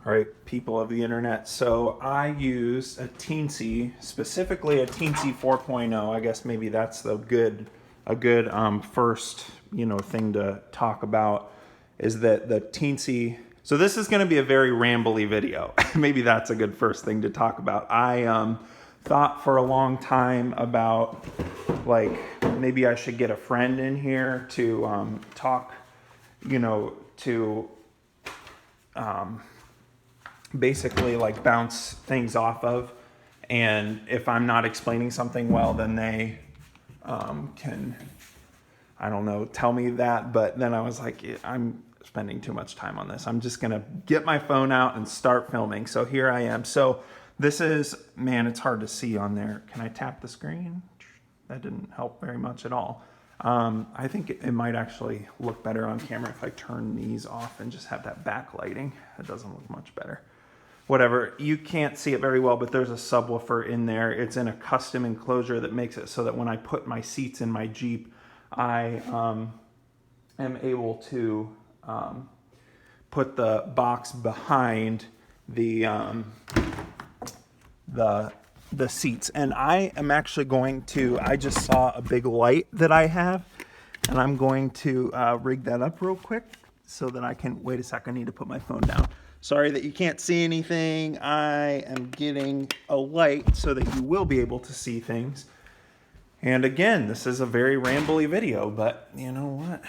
All right, people of the internet. So I use a Teensy, specifically a Teensy 4.0. I guess maybe that's a good first thing to talk about is that the Teensy. So this is going to be a very rambly video. Maybe that's a good first thing to talk about. I thought for a long time about like maybe I should get a friend in here to talk, to basically like bounce things off of, and if I'm not explaining something well, then they can, I don't know, tell me that. But then I was like, I'm spending too much time on this. I'm just gonna get my phone out and start filming. So here I am. So this is, man, it's hard to see on there. Can I tap the screen? That didn't help very much at all. I think it might actually look better on camera if I turn these off and just have that backlighting. It doesn't look much better. Whatever, you can't see it very well, but there's a subwoofer in there. It's in a custom enclosure that makes it so that when I put my seats in my Jeep, I am able to put the box behind the seats. And I am actually going to, I just saw a big light that I have, and I'm going to rig that up real quick so that I can, wait a second, I need to put my phone down. Sorry that you can't see anything. I am getting a light so that you will be able to see things. And again, this is a very rambly video, but you know what?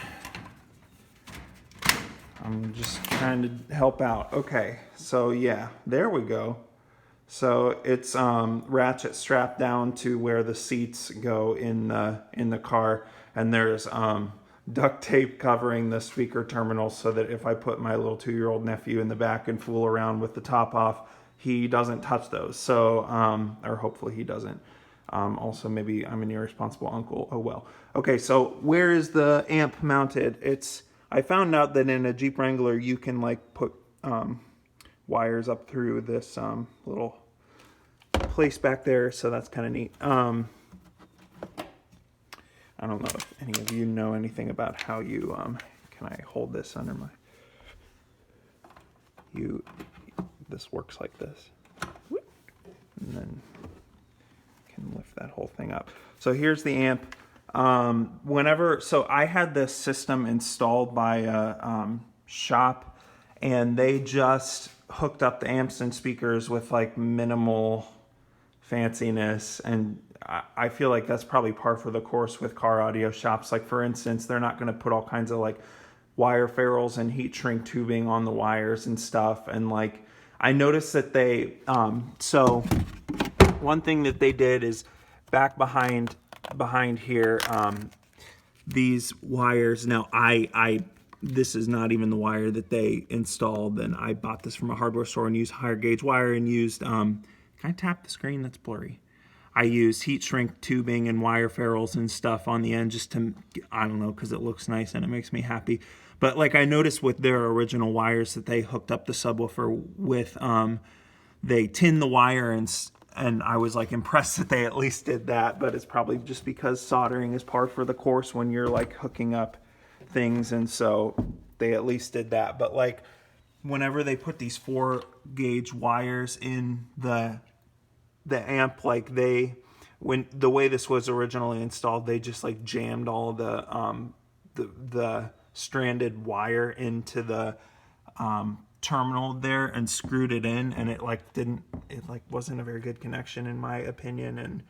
I'm just trying to help out. Okay, so yeah, there we go. So it's ratchet strapped down to where the seats go in the car, and there's duct tape covering the speaker terminals so that if I put my little 2-year-old nephew in the back and fool around with the top off, he doesn't touch those. So, or hopefully he doesn't. Also, maybe I'm an irresponsible uncle. Oh well. Okay, so where is the amp mounted? I found out that in a Jeep Wrangler you can like put wires up through this little place back there, so that's kind of neat. I don't know if any of you know anything about how you, can I hold this under my, this works like this. And then can lift that whole thing up. So here's the amp. So I had this system installed by a shop, and they just hooked up the amps and speakers with like minimal fanciness, and I feel like that's probably par for the course with car audio shops. Like for instance, they're not going to put all kinds of like wire ferrules and heat shrink tubing on the wires and stuff. And like I noticed that they so one thing that they did is back behind here, these wires. Now this is not even the wire that they installed, and I bought this from a hardware store and used higher gauge wire and used can I tap the screen? That's blurry. I use heat shrink tubing and wire ferrules and stuff on the end just to, I don't know, because it looks nice and it makes me happy. But like I noticed with their original wires that they hooked up the subwoofer with, they tinned the wire, and I was like impressed that they at least did that. But it's probably just because soldering is par for the course when you're like hooking up things, and so they at least did that. But like whenever they put these 4-gauge wires in the amp, like when the way this was originally installed, they just like jammed all the stranded wire into the terminal there and screwed it in, and it wasn't a very good connection in my opinion. And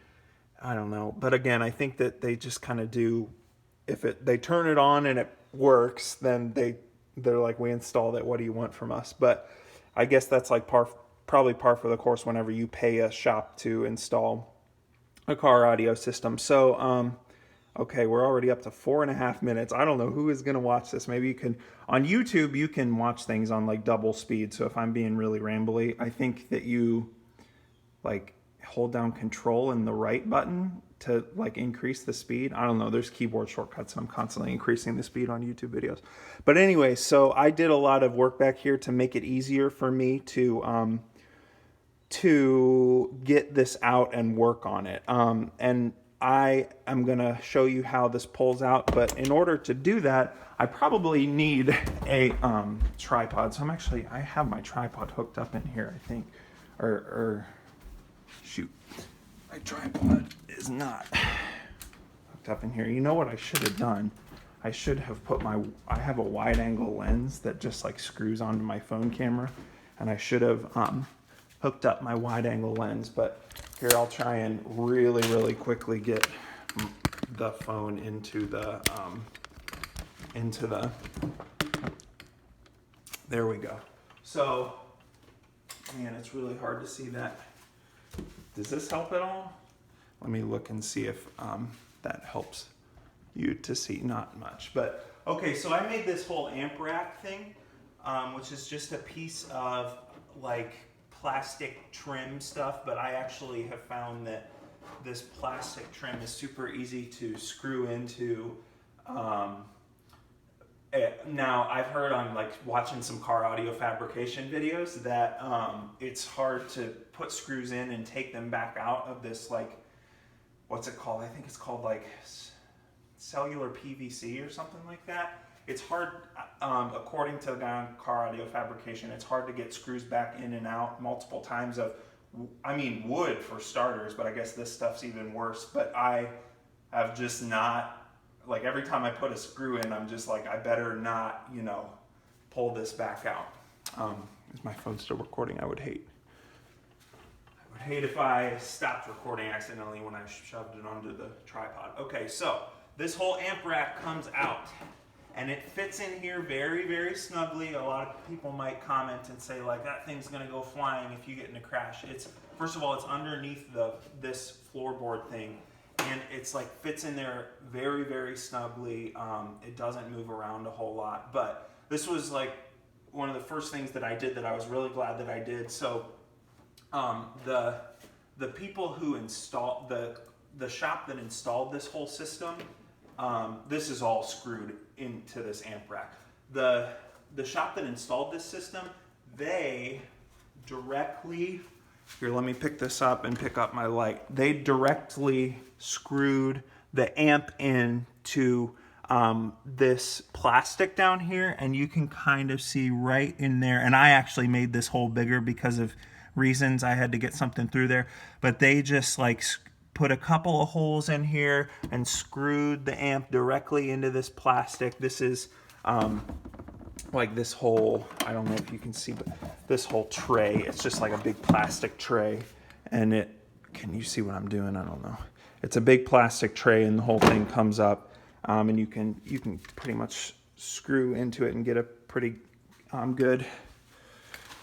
I don't know, but again, I think that they just kind of do, if they turn it on and it works, then they're like, we installed it, what do you want from us? But I guess that's like probably par for the course whenever you pay a shop to install a car audio system. So, okay, we're already up to 4.5 minutes. I don't know who is going to watch this. Maybe you can, on YouTube, you can watch things on like double speed. So if I'm being really rambly, I think that you like hold down Control and the right button to like increase the speed. I don't know, there's keyboard shortcuts, and I'm constantly increasing the speed on YouTube videos. But anyway, so I did a lot of work back here to make it easier for me to get this out and work on it. And I am gonna show you how this pulls out, but in order to do that, I probably need a tripod. So I have my tripod hooked up in here, I think, or shoot, my tripod is not hooked up in here. You know what I should have done? I should have put I have a wide angle lens that just like screws onto my phone camera, and I should have hooked up my wide angle lens, but here I'll try and really, really quickly get the phone into the, there we go. So, man, it's really hard to see that. Does this help at all? Let me look and see if that helps you to see. Not much, but okay, so I made this whole amp rack thing, which is just a piece of like plastic trim stuff, but I actually have found that this plastic trim is super easy to screw into. Now I've heard on like watching some car audio fabrication videos that it's hard to put screws in and take them back out of this, like, what's it called? I think it's called like cellular PVC or something like that. It's hard, according to the guy on car audio fabrication, it's hard to get screws back in and out multiple times of, I mean, wood for starters, but I guess this stuff's even worse. But I have just not, like, every time I put a screw in, I'm just like, I better not, you know, pull this back out. Is my phone still recording? I would hate if I stopped recording accidentally when I shoved it onto the tripod. Okay, so this whole amp rack comes out. And it fits in here very, very snugly. A lot of people might comment and say, like, that thing's gonna go flying if you get in a crash. First of all, it's underneath this floorboard thing, and it's like fits in there very, very snugly. It doesn't move around a whole lot. But this was like one of the first things that I did that I was really glad that I did. So the people who installed, the shop that installed this whole system, this is all screwed into this amp rack. The shop that installed this system, they directly, here, let me pick this up and pick up my light. They directly screwed the amp into this plastic down here, and you can kind of see right in there. And I actually made this hole bigger because of reasons. I had to get something through there, but they just like put a couple of holes in here and screwed the amp directly into this plastic. This is like this whole, I don't know if you can see, but this whole tray, it's just like a big plastic tray. And can you see what I'm doing? I don't know. It's a big plastic tray, and the whole thing comes up, and you can pretty much screw into it and get a pretty good,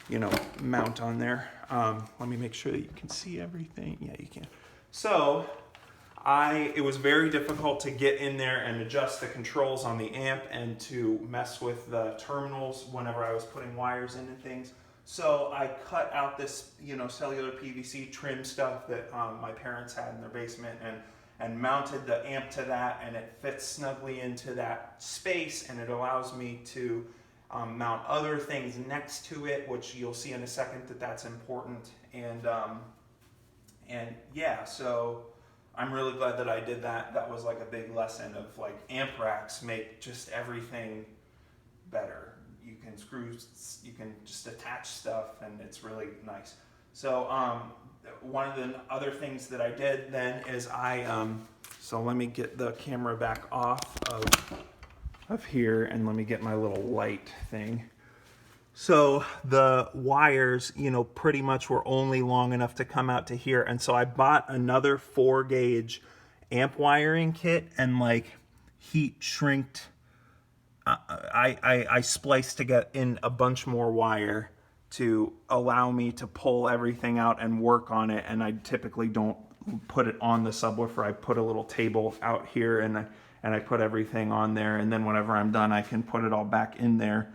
you know, mount on there. Let me make sure that you can see everything. Yeah, you can. So it was very difficult to get in there and adjust the controls on the amp and to mess with the terminals whenever I was putting wires in and things. So I cut out this, you know, cellular PVC trim stuff that my parents had in their basement, and mounted the amp to that, and it fits snugly into that space, and it allows me to mount other things next to it, which you'll see in a second that that's important. And yeah, so I'm really glad that I did that. That was like a big lesson of like amp racks make just everything better. You can just attach stuff, and it's really nice. So one of the other things that I did then is so let me get the camera back off of here, and let me get my little light thing. So the wires, you know, pretty much were only long enough to come out to here. And so I bought another 4-gauge amp wiring kit and like heat shrinked. I spliced to get in a bunch more wire to allow me to pull everything out and work on it. And I typically don't put it on the subwoofer. I put a little table out here, and I put everything on there. And then whenever I'm done, I can put it all back in there.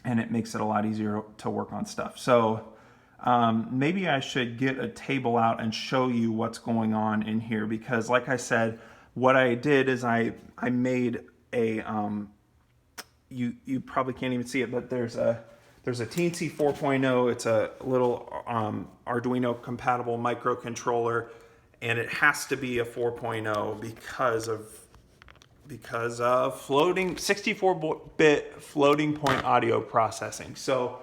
And it makes it a lot easier to work on stuff. So maybe I should get a table out and show you what's going on in here, because like I said, what I did is I made a, you probably can't even see it, but there's a Teensy 4.0. It's a little Arduino compatible microcontroller, and it has to be a 4.0 because of floating 64-bit floating point audio processing. So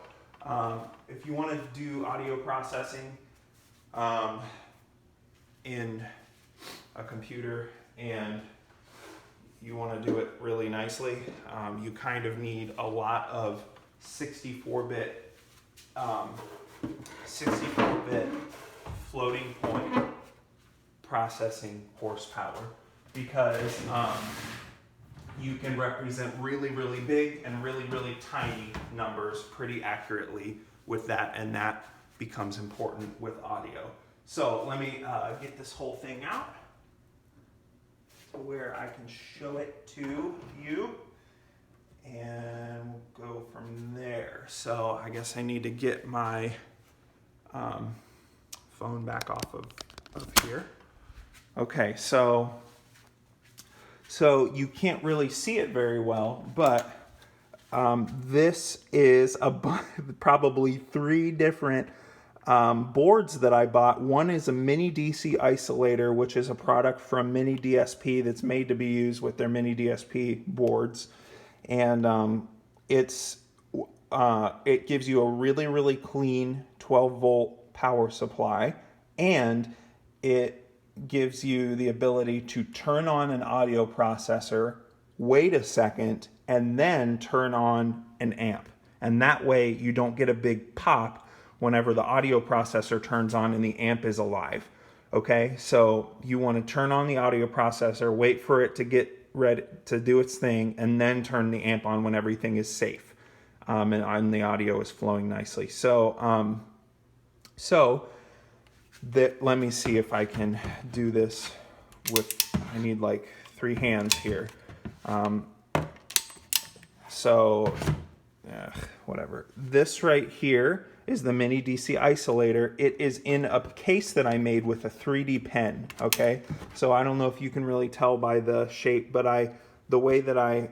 if you want to do audio processing in a computer and you want to do it really nicely, you kind of need a lot of 64-bit floating point processing horsepower, because you can represent really, really big and really, really tiny numbers pretty accurately with that, and that becomes important with audio. So let me get this whole thing out to where I can show it to you, and we'll go from there. So I guess I need to get my phone back off of here. Okay, so you can't really see it very well, but this is probably 3 different boards that I bought. One is a mini DC Isolator, which is a product from Mini DSP that's made to be used with their Mini DSP boards, and it gives you a really, really clean 12-volt power supply, and it gives you the ability to turn on an audio processor, wait a second, and then turn on an amp. And that way you don't get a big pop whenever the audio processor turns on and the amp is alive. Okay, so you want to turn on the audio processor, wait for it to get ready to do its thing, and then turn the amp on when everything is safe and the audio is flowing nicely. Let me see if I can do this I need like 3 hands here. Whatever. This right here is the Mini DC Isolator. It is in a case that I made with a 3D pen, okay? So I don't know if you can really tell by the shape, but the way that I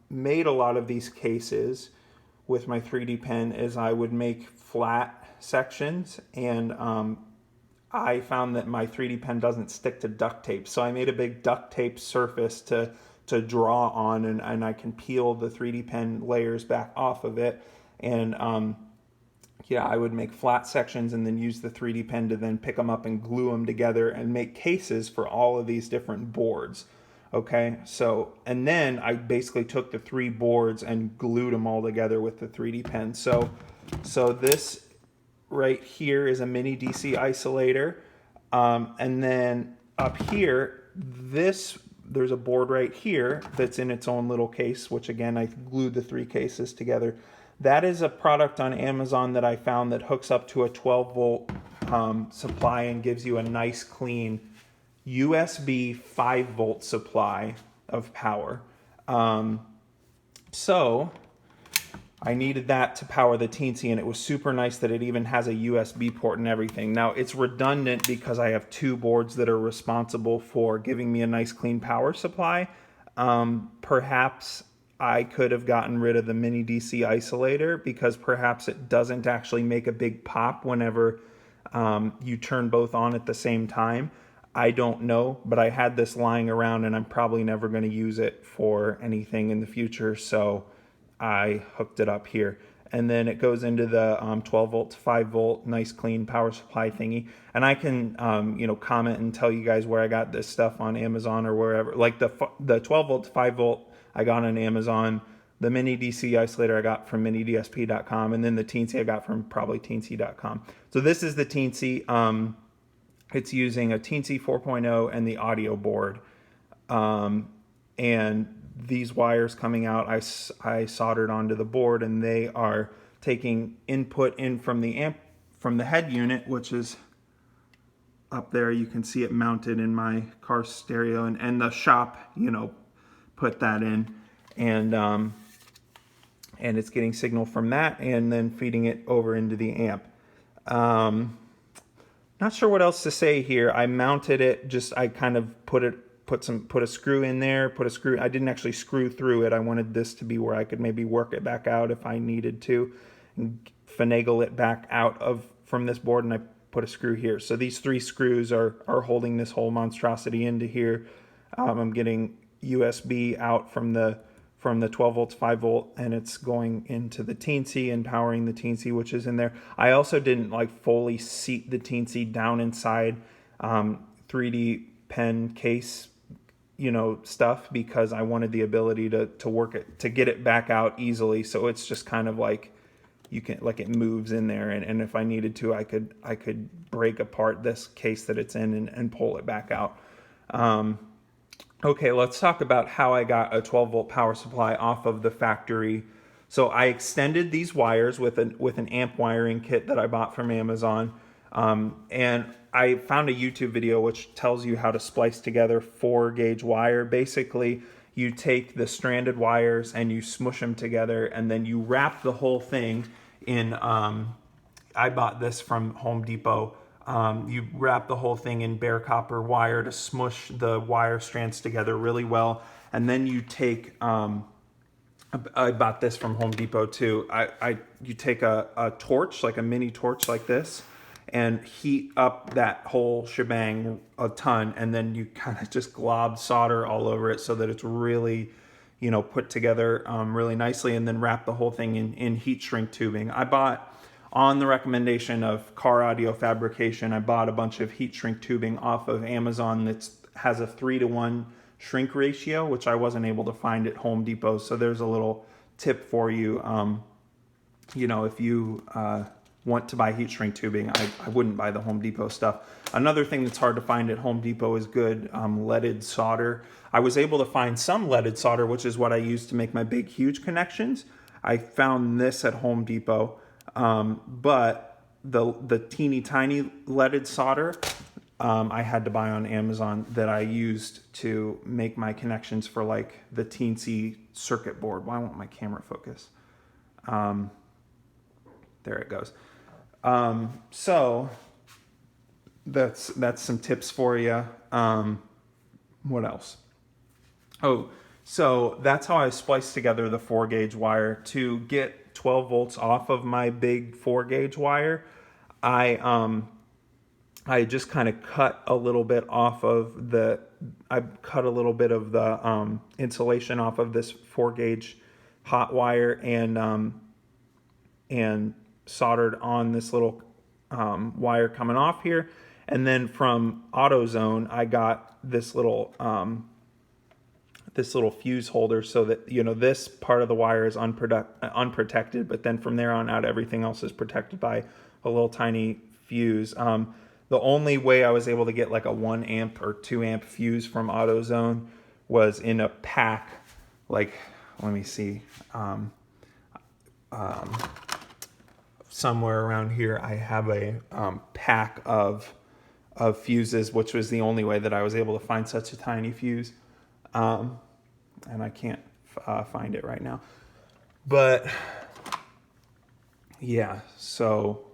made a lot of these cases with my 3D pen is I would make flat sections, and I found that my 3D pen doesn't stick to duct tape. So I made a big duct tape surface to draw on, and I can peel the 3D pen layers back off of it. And I would make flat sections and then use the 3D pen to then pick them up and glue them together and make cases for all of these different boards. Okay, so, and then I basically took the 3 boards and glued them all together with the 3D pen. So this right here is a Mini DC Isolator, and then up here, there's a board right here that's in its own little case, which again, I glued the 3 cases together. That is a product on Amazon that I found that hooks up to a 12-volt supply and gives you a nice clean USB 5-volt supply of power. So I needed that to power the Teensy, and it was super nice that it even has a USB port and everything. Now, it's redundant because I have 2 boards that are responsible for giving me a nice clean power supply. Perhaps I could have gotten rid of the Mini DC Isolator, because perhaps it doesn't actually make a big pop whenever you turn both on at the same time. I don't know, but I had this lying around and I'm probably never going to use it for anything in the future, so I hooked it up here. And then it goes into the 12 volt to 5 volt nice clean power supply thingy. And I can comment and tell you guys where I got this stuff on Amazon or wherever. Like the 12 volt to 5 volt I got on Amazon. The Mini DC Isolator I got from minidsp.com, and then the Teensy I got from probably teensy.com. So this is the Teensy. It's using a Teensy 4.0 and the audio board. And these wires coming out, I soldered onto the board, and they are taking input in from the amp, from the head unit, which is up there. You can see it mounted in my car stereo, and the shop, put that in, and it's getting signal from that and then feeding it over into the amp. Not sure what else to say here. I mounted it, I kind of put a screw in there, I didn't actually screw through it. I wanted this to be where I could maybe work it back out if I needed to, and finagle it back out from this board, and I put a screw here. So these 3 screws are holding this whole monstrosity into here. I'm getting USB out from the 12 volts, 5 volt, and it's going into the Teensy and powering the Teensy, which is in there. I also didn't like fully seat the Teensy down inside 3D pen case, you know, stuff, because I wanted the ability to work it, to get it back out easily. So it's just kind of like, you can, like, it moves in there, and if I needed to, I could break apart this case that it's in and pull it back out. Okay, let's talk about how I got a 12 volt power supply off of the factory. So I extended these wires with an amp wiring kit that I bought from Amazon, and I found a YouTube video which tells you how to splice together 4-gauge wire. Basically, you take the stranded wires and you smush them together, and then you wrap the whole thing in, I bought this from Home Depot. You wrap the whole thing in bare copper wire to smush the wire strands together really well. And then you take, I bought this from Home Depot too. You take a torch, like a mini torch like this, and heat up that whole shebang a ton, and then you kind of just glob solder all over it so that it's really, you know, put together really nicely, and then wrap the whole thing in heat shrink tubing. I bought, on the recommendation of Car Audio Fabrication, I bought a bunch of heat shrink tubing off of Amazon that has a 3-to-1 shrink ratio, which I wasn't able to find at Home Depot. So there's a little tip for you. You know, if you want to buy heat shrink tubing, I wouldn't buy the Home Depot stuff. Another thing that's hard to find at Home Depot is good leaded solder. I was able to find some leaded solder, which is what I use to make my big, huge connections. I found this at Home Depot, but the teeny tiny leaded solder I had to buy on Amazon that I used to make my connections for like the Teensy circuit board. Why won't my camera focus? There it goes. So that's some tips for you. What else? Oh, so that's how I spliced together the 4-gauge wire. To get 12 volts off of my big 4-gauge wire, I just kind of cut a little bit off of the, insulation off of this 4-gauge hot wire, and soldered on this little wire coming off here. And then from AutoZone, I got this little fuse holder, so that, you know, this part of the wire is unprotected, but then from there on out, everything else is protected by a little tiny fuse. The only way I was able to get like a 1 amp or 2 amp fuse from AutoZone was in a pack. Like, let me see. Somewhere around here, I have a pack of fuses, which was the only way that I was able to find such a tiny fuse. And I can't find it right now. But yeah, so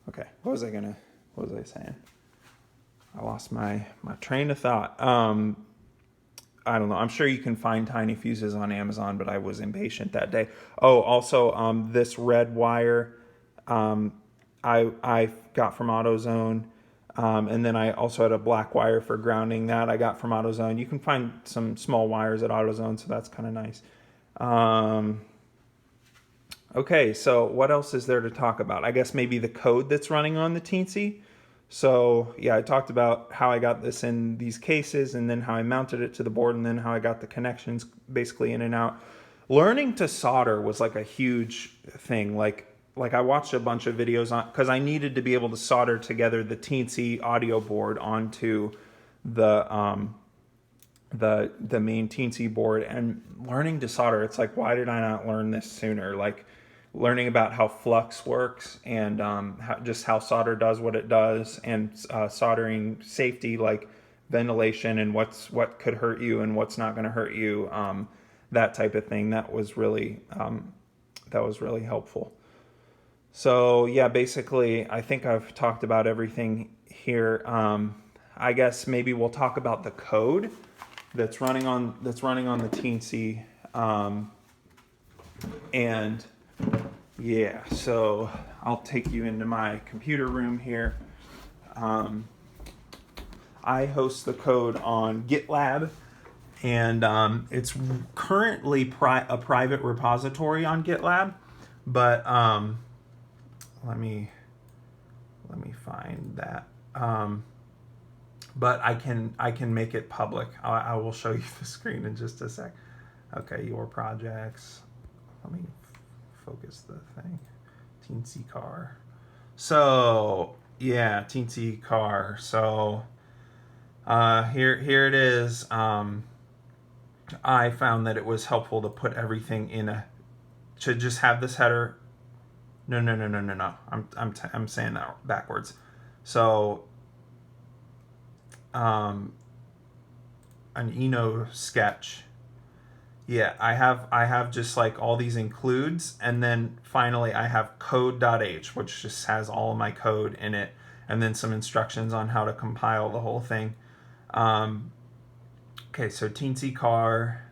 okay, what was I saying? I lost my train of thought. I don't know. I'm sure you can find tiny fuses on Amazon, but I was impatient that day. Oh, also, this red wire I got from AutoZone. And then I also had a black wire for grounding that I got from AutoZone. You can find some small wires at AutoZone, so that's kind of nice. Okay, so what else is there to talk about? I guess maybe the code that's running on the Teensy. So yeah, I talked about how I got this in these cases, and then how I mounted it to the board, and then how I got the connections basically in and out. Learning to solder was like a huge thing. Like I watched a bunch of videos on, because I needed to be able to solder together the Teensy audio board onto the main Teensy board. And learning to solder, it's like, why did I not learn this sooner? Like learning about how flux works, and how solder does what it does, and soldering safety, like ventilation, and what could hurt you and what's not going to hurt you, that type of thing. That was really helpful. So yeah, basically, I think I've talked about everything here. I guess maybe we'll talk about the code that's running on the Teensy, and Yeah, so I'll take you into my computer room here. I host the code on GitLab, and it's currently a private repository on GitLab, but let me find that. But I can make it public. I will show you the screen in just a sec. Okay, your projects. Let me focus the thing. Teensy car. So yeah, Teensy car. So here it is. I found that it was helpful to put everything to just have this header. No. I'm saying that backwards. So an Eno sketch. Yeah, I have just like all these includes, and then finally I have code.h, which just has all of my code in it, and then some instructions on how to compile the whole thing. Okay, so Teensy car,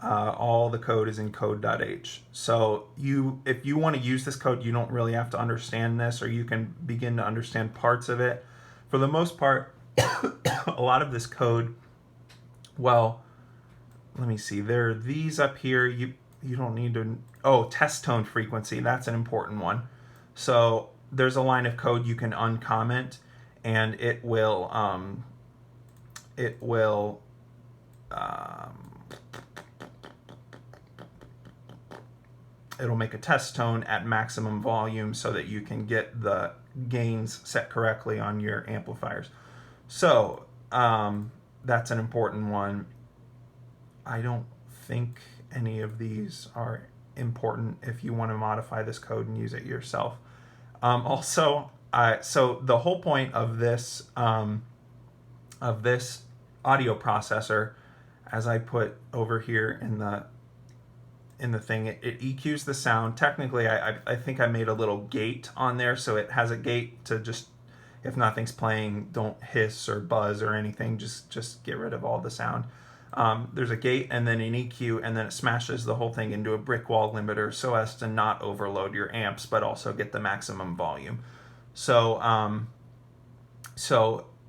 all the code is in code.h. So if you want to use this code, you don't really have to understand this, or you can begin to understand parts of it. For the most part, a lot of this code, well, let me see. There are these up here. You don't need to. Oh, test tone frequency. That's an important one. So there's a line of code you can uncomment, and it'll make a test tone at maximum volume so that you can get the gains set correctly on your amplifiers. So that's an important one. I don't think any of these are important if you want to modify this code and use it yourself. So the whole point of this audio processor, as I put over here in the thing, it EQs the sound. Technically, I think I made a little gate on there, so it has a gate to just, if nothing's playing, don't hiss or buzz or anything. Just get rid of all the sound. There's a gate and then an EQ, and then it smashes the whole thing into a Brickwall Limiter so as to not overload your amps, but also get the maximum volume. So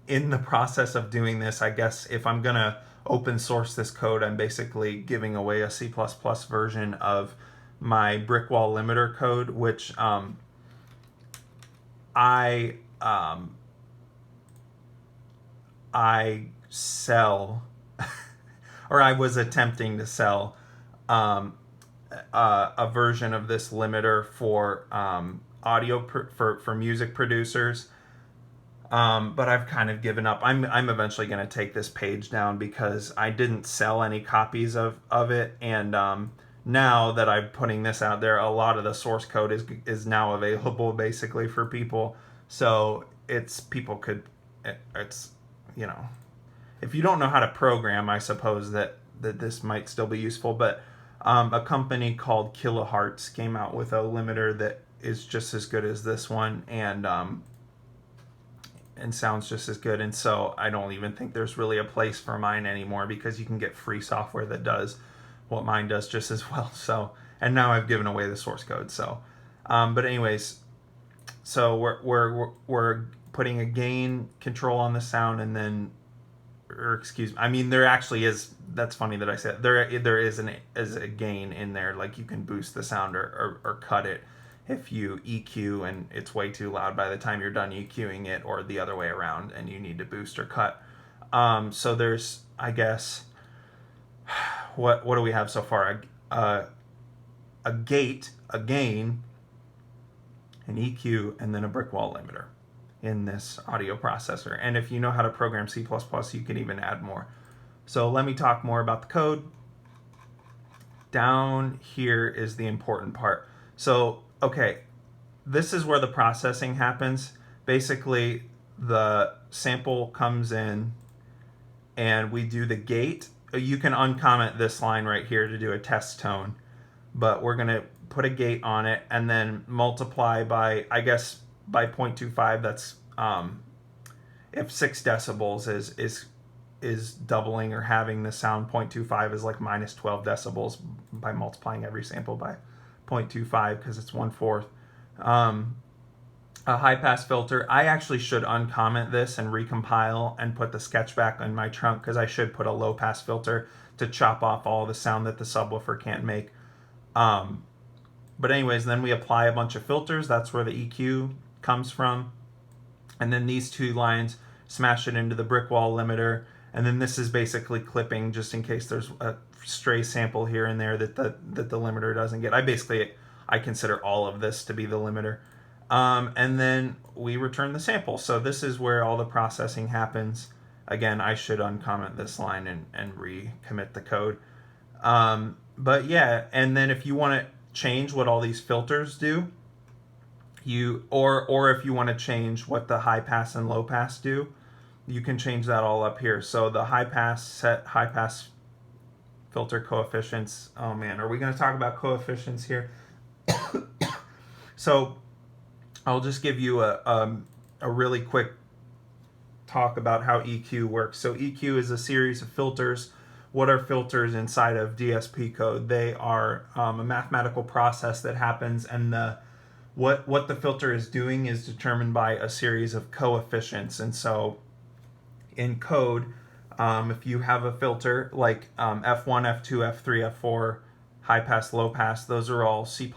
in the process of doing this, I guess if I'm going to open source this code, I'm basically giving away a C++ version of my Brickwall Limiter code, which I sell, or I was attempting to sell a version of this limiter for audio for music producers. But I've kind of given up. I'm eventually going to take this page down because I didn't sell any copies of it, and now that I'm putting this out there, a lot of the source code is now available basically for people. So it's if you don't know how to program, I suppose that this might still be useful. But a company called Kilohertz came out with a limiter that is just as good as this one, and sounds just as good. And so I don't even think there's really a place for mine anymore, because you can get free software that does what mine does just as well. So, and now I've given away the source code. So, but anyways, so we're putting a gain control on the sound, and then, or excuse me, I mean, there actually is, that's funny that I said there is a gain in there. Like, you can boost the sound or cut it if you EQ and it's way too loud by the time you're done EQing it, or the other way around and you need to boost or cut. So there's, I guess, what do we have so far? A gate, a gain, an EQ, and then a Brickwall Limiter in this audio processor. And if you know how to program C++, you can even add more. So let me talk more about the code. Down here is the important part. So, okay, this is where the processing happens. Basically, the sample comes in and we do the gate. You can uncomment this line right here to do a test tone, but we're going to put a gate on it and then multiply by, I guess, by 0.25. That's if 6 decibels is doubling or having the sound, 0.25 is like minus 12 decibels by multiplying every sample by 0.25 because it's 1/4. A high pass filter. I actually should uncomment this and recompile and put the sketch back in my trunk because I should put a low pass filter to chop off all the sound that the subwoofer can't make. But anyways, then we apply a bunch of filters. That's where the EQ comes from. And then these two lines, smash it into the Brickwall Limiter. And then this is basically clipping just in case there's a stray sample here and there that the limiter doesn't get. I consider all of this to be the limiter. And then we return the sample. So this is where all the processing happens. Again, I should uncomment this line and recommit the code. But yeah, and then if you want to change what all these filters do, or if you want to change what the high pass and low pass do, you can change that all up here. So the high pass, set high pass filter coefficients. Oh man, are we going to talk about coefficients here? So I'll just give you a really quick talk about how EQ works. So EQ is a series of filters. What are filters inside of DSP code? They are a mathematical process that happens, and what the filter is doing is determined by a series of coefficients. And so in code, if you have a filter like F1, F2, F3, F4, high pass, low pass, those are all C++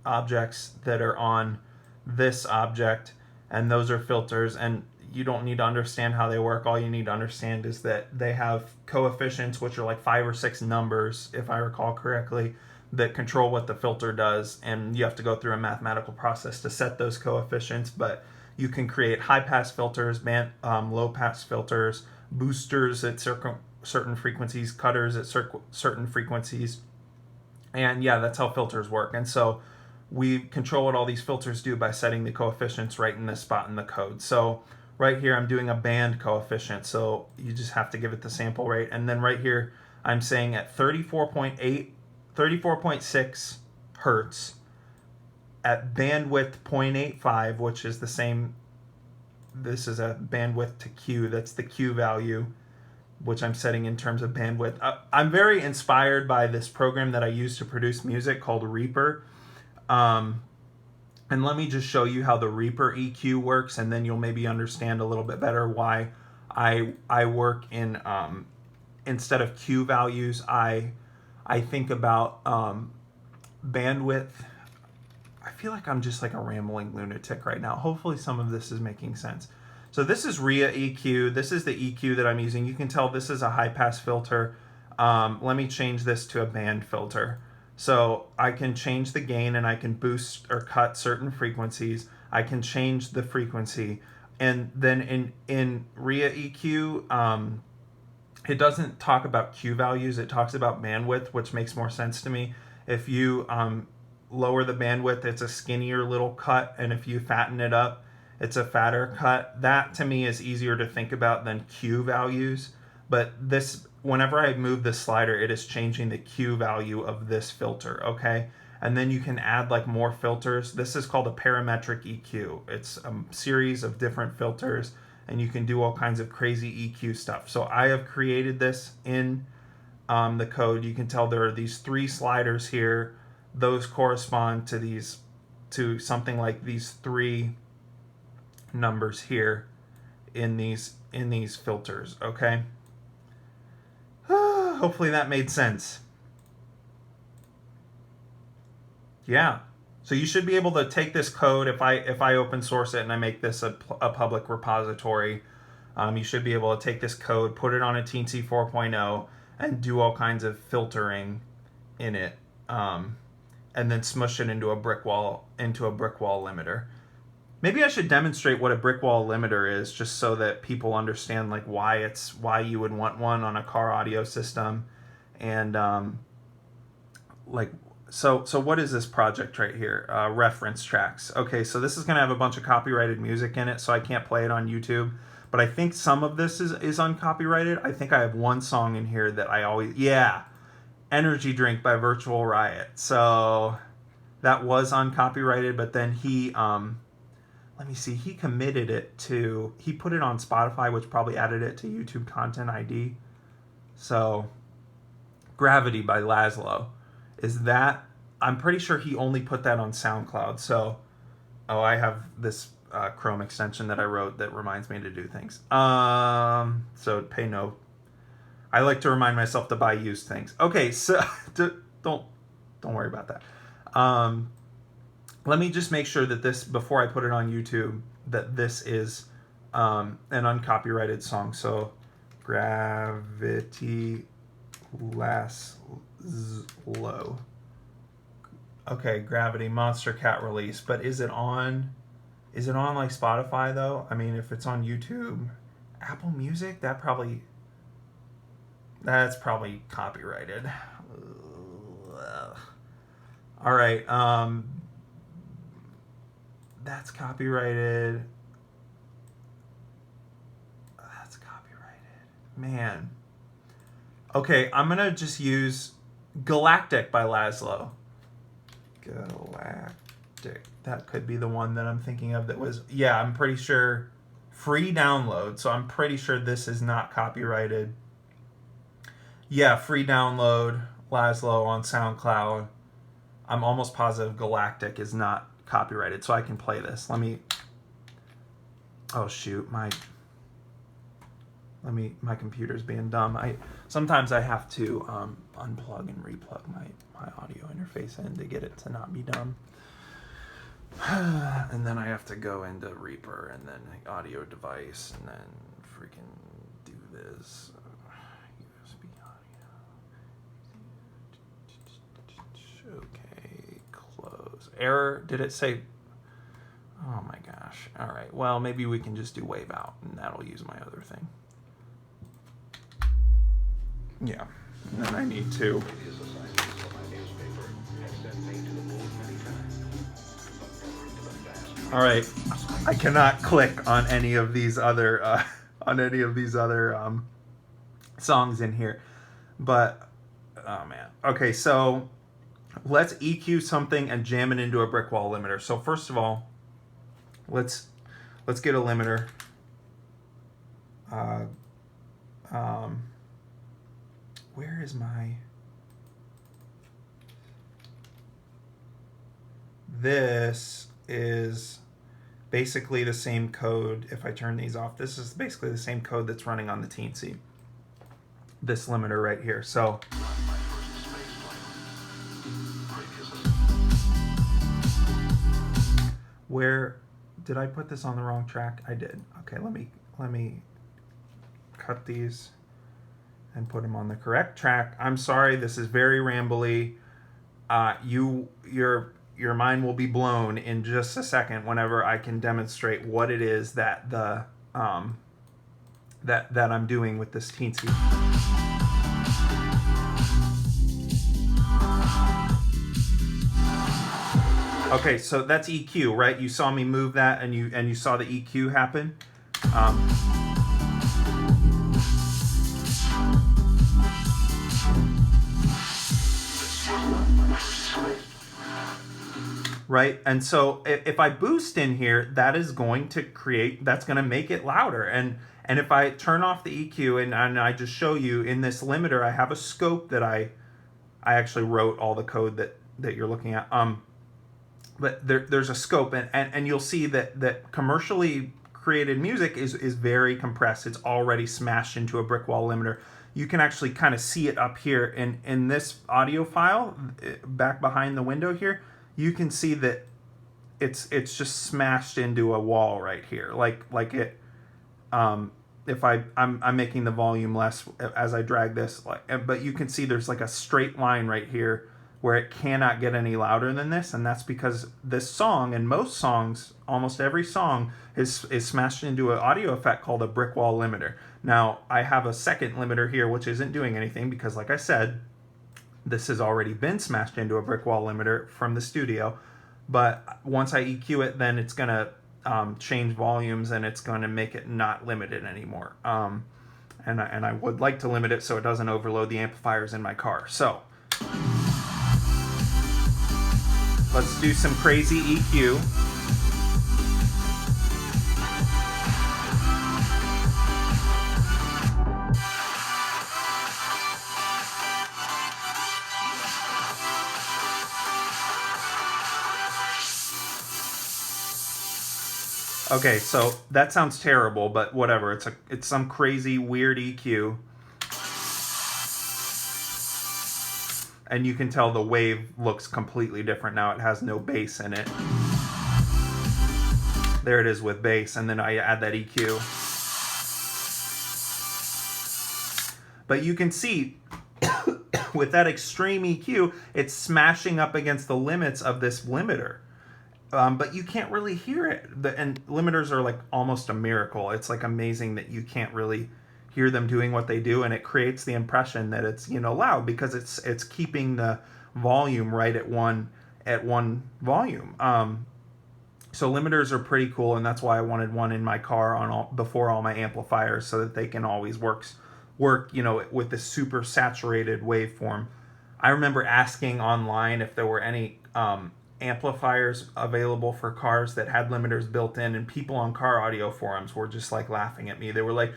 objects that are on this object, and those are filters, and you don't need to understand how they work. All you need to understand is that they have coefficients, which are like 5 or 6 numbers, if I recall correctly, that control what the filter does, and you have to go through a mathematical process to set those coefficients. But you can create high pass filters, low pass filters, boosters at certain frequencies, cutters at certain frequencies, and yeah, that's how filters work. And so we control what all these filters do by setting the coefficients right in this spot in the code. So right here I'm doing a band coefficient, so you just have to give it the sample rate. And then right here I'm saying at 34.6 hertz at bandwidth 0.85, which is the same, this is a bandwidth to Q, that's the Q value, which I'm setting in terms of bandwidth. I'm very inspired by this program that I use to produce music called Reaper. And let me just show you how the Reaper EQ works, and then you'll maybe understand a little bit better why I work in, instead of Q values, I think about bandwidth. I feel like I'm just like a rambling lunatic right now. Hopefully some of this is making sense. So this is RIA EQ. This is the EQ that I'm using. You can tell this is a high pass filter. Let me change this to a band filter. So I can change the gain, and I can boost or cut certain frequencies. I can change the frequency. And then in RIA EQ, it doesn't talk about Q values. It talks about bandwidth, which makes more sense to me. If you lower the bandwidth, it's a skinnier little cut. And if you fatten it up, it's a fatter cut. That to me is easier to think about than Q values. But this, whenever I move this slider, it is changing the Q value of this filter, okay? And then you can add like more filters. This is called a parametric EQ. It's a series of different filters, and you can do all kinds of crazy EQ stuff. So I have created this in the code. You can tell there are these 3 sliders here. Those correspond to something like these 3 numbers here in these filters, okay? Hopefully that made sense. Yeah. So you should be able to take this code, if I open source it and I make this a public repository, you should be able to take this code, put it on a Teensy 4.0, and do all kinds of filtering in it, and then smush it into a Brickwall limiter. Maybe I should demonstrate what a Brickwall limiter is, just so that people understand like why you would want one on a car audio system, and so what is this project right here? Reference tracks. Okay, so this is gonna have a bunch of copyrighted music in it, so I can't play it on YouTube. But I think some of this is uncopyrighted. I think I have one song in here that I always, yeah, Energy Drink by Virtual Riot. So that was uncopyrighted, but then he let me see, he committed it to, he put it on Spotify, which probably added it to YouTube Content ID. So Gravity by Laszlo. Is that I'm pretty sure he only put that on SoundCloud. So, oh, I have this Chrome extension that I wrote that reminds me to do things. So pay no. I like to remind myself to buy used things. Okay, so don't worry about that. Let me just make sure that this, before I put it on YouTube, that this is an uncopyrighted song. So Gravity Laszlo. Okay, Gravity Monster Cat release. But is it on like Spotify though? I mean, if it's on YouTube, Apple Music, that's probably copyrighted. All right, that's copyrighted. That's copyrighted. Man. Okay, I'm gonna just use Galactic by Laszlo. Galactic. That could be the one that I'm thinking of that was, yeah, I'm pretty sure free download. So I'm pretty sure this is not copyrighted. Yeah, free download, Laszlo on SoundCloud. I'm almost positive Galactic is not copyrighted, so I can play this. Oh shoot, my computer's being dumb. Sometimes I have to unplug and replug my audio interface in to get it to not be dumb. And then I have to go into Reaper and then audio device and then freaking do this. USB audio. Okay, close. Error, did it say? Oh my gosh. All right, well, maybe we can just do wave out and that'll use my other thing. Yeah, and then I need to. All right, I cannot click on any of these other songs in here, but oh man. Okay, so let's EQ something and jam it into a Brickwall limiter. So first of all, let's get a limiter. Where is my? This is basically the same code. If I turn these off, this is basically the same code that's running on the Teensy. This limiter right here. So where did I put this on the wrong track? I did. Okay, let me cut these and put them on the correct track. I'm sorry, this is very rambly. Your mind will be blown in just a second whenever I can demonstrate what it is that that I'm doing with this Teensy. Okay, so that's EQ, right? You saw me move that, and you saw the EQ happen. Right, and so if I boost in here, that is going to that's going to make it louder. And if I turn off the EQ and I just show you in this limiter, I have a scope that I actually wrote all the code that you're looking at. But there's a scope, and you'll see that commercially created music is very compressed. It's already smashed into a Brickwall limiter. You can actually kind of see it up here in this audio file back behind the window here. You can see that it's just smashed into a wall right here, like it. If I'm making the volume less as I drag this, but you can see there's like a straight line right here where it cannot get any louder than this, and that's because this song and most songs, almost every song, is smashed into an audio effect called a Brickwall limiter. Now I have a second limiter here which isn't doing anything because, like I said, this has already been smashed into a Brickwall limiter from the studio. But once I EQ it, then it's going to change volumes and it's going to make it not limited anymore. And I would like to limit it so it doesn't overload the amplifiers in my car. So let's do some crazy EQ. Okay, so that sounds terrible, but whatever. It's some crazy weird EQ. And you can tell the wave looks completely different now. It has no bass in it. There it is with bass, and then I add that EQ. But you can see with that extreme EQ, it's smashing up against the limits of this limiter. But you can't really hear it. And limiters are like almost a miracle. It's like amazing that you can't really hear them doing what they do, and it creates the impression that it's, you know, loud because it's keeping the volume right at one volume. So limiters are pretty cool, and that's why I wanted one in my car before all my amplifiers, so that they can always work, you know, with this super saturated waveform. I remember asking online if there were any amplifiers available for cars that had limiters built in, and people on car audio forums were just like laughing at me. They were like,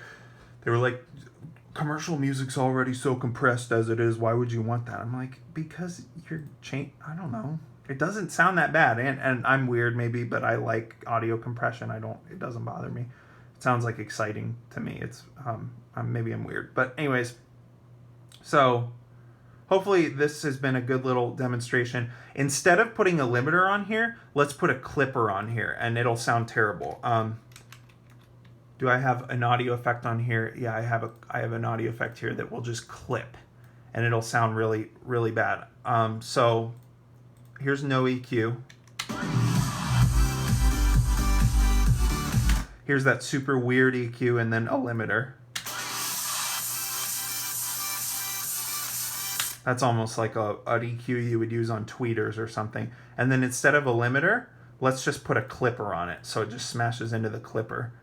commercial music's already so compressed as it is. Why would you want that? I'm like, because I don't know. It doesn't sound that bad, and I'm weird maybe, but I like audio compression. It doesn't bother me. It sounds like exciting to me. It's maybe I'm weird, but anyways. So hopefully this has been a good little demonstration. Instead of putting a limiter on here, let's put a clipper on here, and it'll sound terrible. Do I have an audio effect on here? Yeah, I have an audio effect here that will just clip, and it'll sound really, really bad. So here's no EQ. Here's that super weird EQ, and then a limiter. That's almost like an EQ you would use on tweeters or something. And then instead of a limiter, let's just put a clipper on it, so it just smashes into the clipper.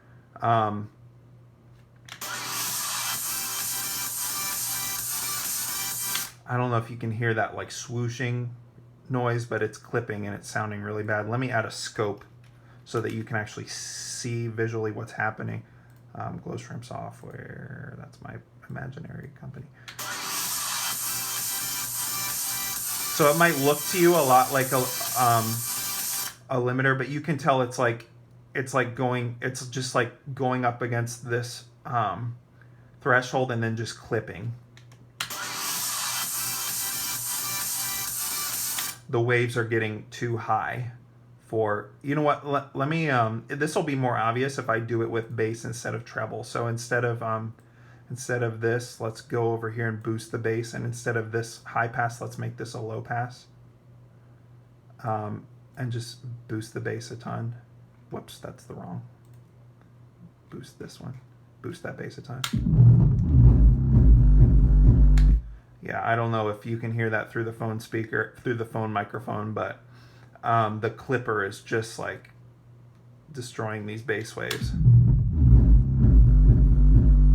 I don't know if you can hear that like swooshing noise, but it's clipping and it's sounding really bad. Let me add a scope so that you can actually see visually what's happening. Glowstream Software, that's my imaginary company. So it might look to you a lot like a limiter, but you can tell it's just like going up against this threshold and then just clipping. The waves are getting too high for, you know what, let me, this will be more obvious if I do it with bass instead of treble. So instead of this, let's go over here and boost the bass, and instead of this high pass, let's make this a low pass. And just boost the bass a ton. Whoops, that's the wrong. Boost this one. Boost that bass a ton. Yeah, I don't know if you can hear that through the phone speaker, through the phone microphone, but the clipper is just like destroying these bass waves.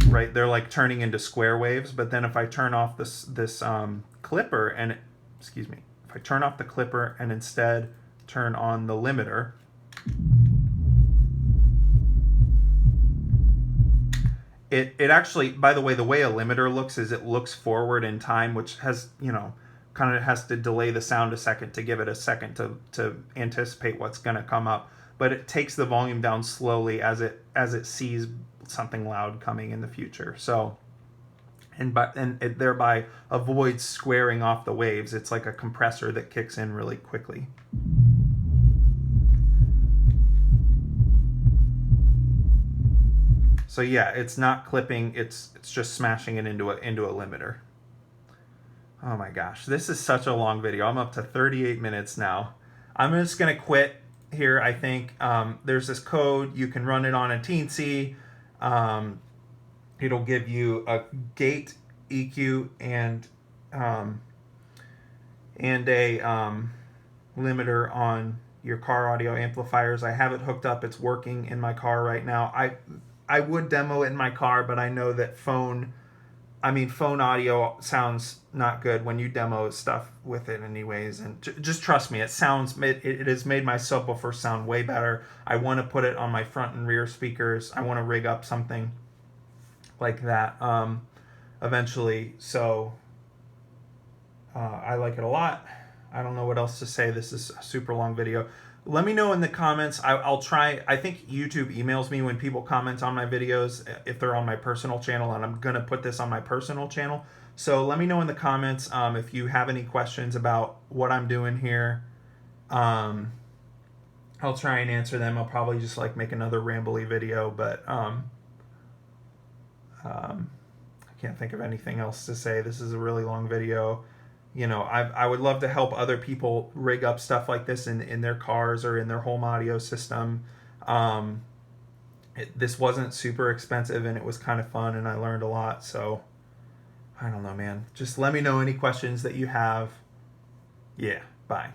Right, they're like turning into square waves. But then if I turn off this clipper and if I turn off the clipper and instead turn on the limiter, it actually, by the way a limiter looks is it looks forward in time, which has, you know, kind of has to delay the sound a second to give it a second to anticipate what's going to come up. But it takes the volume down slowly as it sees something loud coming in the future. So, and it thereby avoids squaring off the waves. It's like a compressor that kicks in really quickly. So yeah, it's not clipping. It's just smashing it into a limiter. Oh my gosh, this is such a long video. I'm up to 38 minutes now. I'm just gonna quit here. I think there's this code. You can run it on a Teensy. It'll give you a gate, EQ, and a limiter on your car audio amplifiers. I have it hooked up. It's working in my car right now. I would demo it in my car, but I know that phone audio sounds not good when you demo stuff with it anyways. And just trust me, it has made my subwoofer sound way better. I want to put it on my front and rear speakers. I want to rig up something like that eventually. So I like it a lot. I don't know what else to say. This is a super long video. Let me know in the comments. I'll try. I think YouTube emails me when people comment on my videos if they're on my personal channel, and I'm going to put this on my personal channel. So let me know in the comments if you have any questions about what I'm doing here. I'll try and answer them. I'll probably just like make another rambly video, but I can't think of anything else to say. This is a really long video. You know, I would love to help other people rig up stuff like this in their cars or in their home audio system. This wasn't super expensive, and it was kind of fun, and I learned a lot. So, I don't know, man. Just let me know any questions that you have. Yeah, bye.